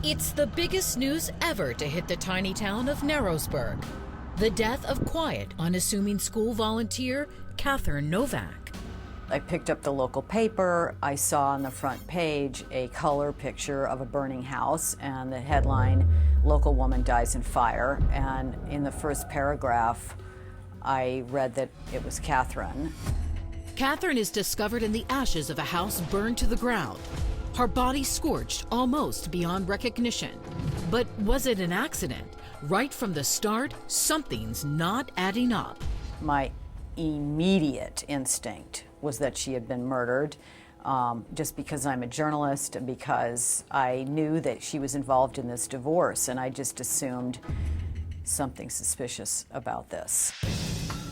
It's the biggest news ever to hit the tiny town of Narrowsburg. The death of quiet, unassuming school volunteer Catherine Novak. I picked up the local paper. I saw on the front page a color picture of a burning house and the headline, "Local woman dies in fire." And in the first paragraph, I read that it was Catherine. Catherine is discovered in the ashes of a house burned to the ground. Her body scorched almost beyond recognition. But was it an accident? Right from the start, something's not adding up. My immediate instinct was that she had been murdered, just because I'm a journalist and because I knew that she was involved in this divorce, and I just assumed something suspicious about this.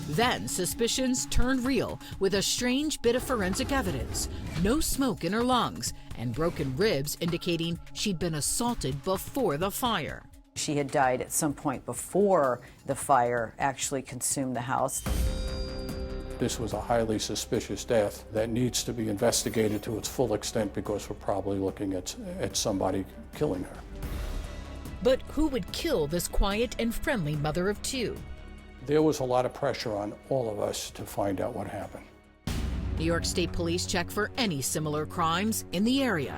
Then suspicions turned real with a strange bit of forensic evidence. No smoke in her lungs and broken ribs indicating she'd been assaulted before the fire. She had died at some point before the fire actually consumed the house. This was a highly suspicious death that needs to be investigated to its full extent because we're probably looking at somebody killing her. But who would kill this quiet and friendly mother of two? There was a lot of pressure on all of us to find out what happened. New York State Police check for any similar crimes in the area.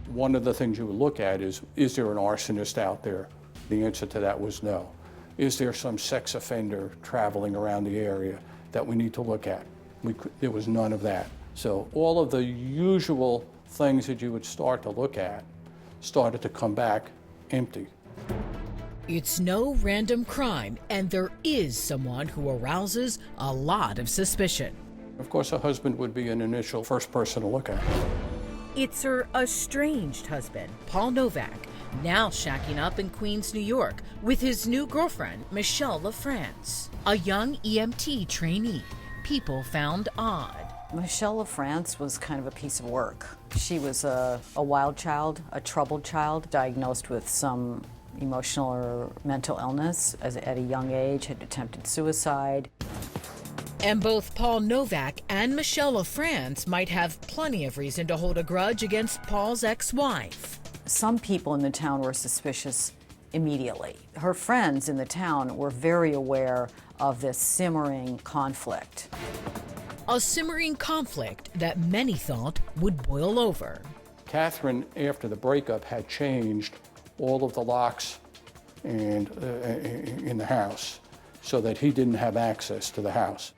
One of the things you would look at is there an arsonist out there? The answer to that was no. Is there some sex offender traveling around the area that we need to look at? There was none of that. So all of the usual things that you would start to look at started to come back empty. It's no random crime, and there is someone who arouses a lot of suspicion. Of course, her husband would be an initial first person to look at. It's her estranged husband, Paul Novak, now shacking up in Queens, New York, with his new girlfriend, Michelle LaFrance, a young EMT trainee people found odd. Michelle LaFrance was kind of a piece of work. She was a wild child, a troubled child, diagnosed with some emotional or mental illness at a young age, had attempted suicide. And both Paul Novak and Michelle LaFrance might have plenty of reason to hold a grudge against Paul's ex-wife. Some people in the town were suspicious immediately. Her friends in the town were very aware of this simmering conflict. A simmering conflict that many thought would boil over. Catherine, after the breakup, had changed all of the locks and in the house so that he didn't have access to the house.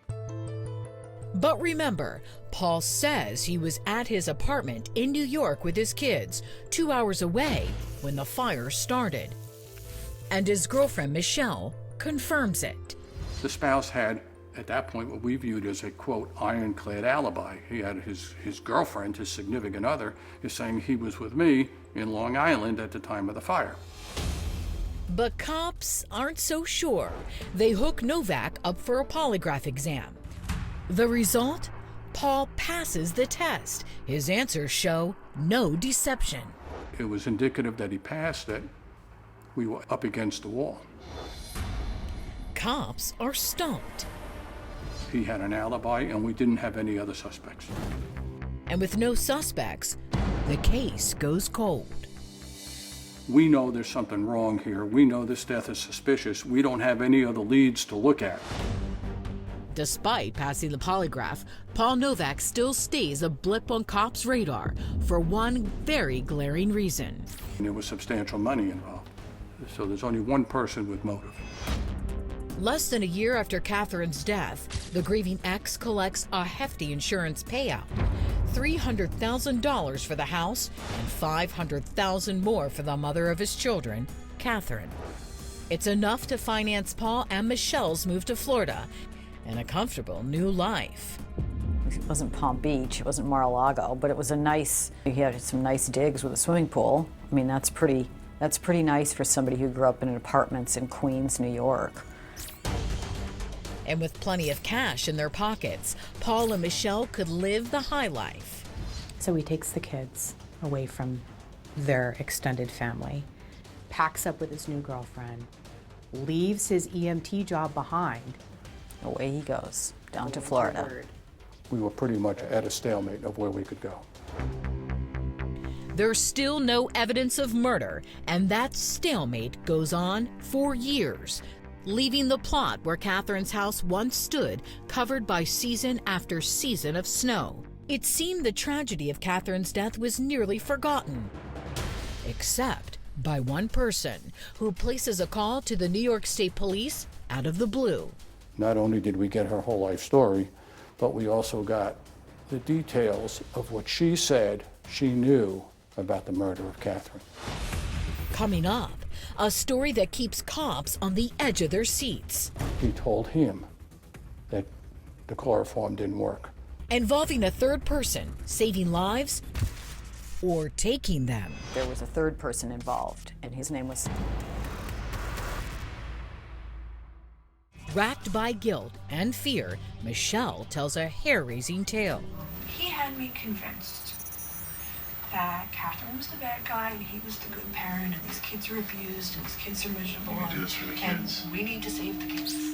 But remember, Paul says he was at his apartment in New York with his kids, 2 hours away, when the fire started. And his girlfriend, Michelle, confirms it. The spouse had, at that point, what we viewed as a, quote, ironclad alibi. He had his girlfriend, his significant other, is saying he was with me in Long Island at the time of the fire. But cops aren't so sure. They hook Novak up for a polygraph exam. The result? Paul passes the test. His answers show no deception. It was indicative that he passed it. We were up against the wall. Cops are stumped. He had an alibi, and we didn't have any other suspects. And with no suspects, the case goes cold. We know there's something wrong here. We know this death is suspicious. We don't have any other leads to look at. Despite passing the polygraph, Paul Novak still stays a blip on cops' radar for one very glaring reason. And there was substantial money involved. So there's only one person with motive. Less than a year after Catherine's death, the grieving ex collects a hefty insurance payout. $300,000 for the house and $500,000 more for the mother of his children, Catherine. It's enough to finance Paul and Michelle's move to Florida and a comfortable new life. It wasn't Palm Beach, it wasn't Mar-a-Lago, but it was he had some nice digs with a swimming pool. I mean, that's pretty nice for somebody who grew up in apartments in Queens, New York. And with plenty of cash in their pockets, Paul and Michelle could live the high life. So he takes the kids away from their extended family, packs up with his new girlfriend, leaves his EMT job behind. Away he goes, down to Florida. We were pretty much at a stalemate of where we could go. There's still no evidence of murder, and that stalemate goes on for years, leaving the plot where Catherine's house once stood covered by season after season of snow. It seemed the tragedy of Catherine's death was nearly forgotten, except by one person who places a call to the New York State Police out of the blue. Not only did we get her whole life story, but we also got the details of what she said she knew about the murder of Catherine. Coming up, a story that keeps cops on the edge of their seats. He told him that the chloroform didn't work. Involving a third person, saving lives or taking them. There was a third person involved, and his name was... Racked by guilt and fear, Michelle tells a hair-raising tale. He had me convinced that Catherine was the bad guy and he was the good parent, and these kids are abused and these kids are miserable. We do this for the kids. And we need to save the kids.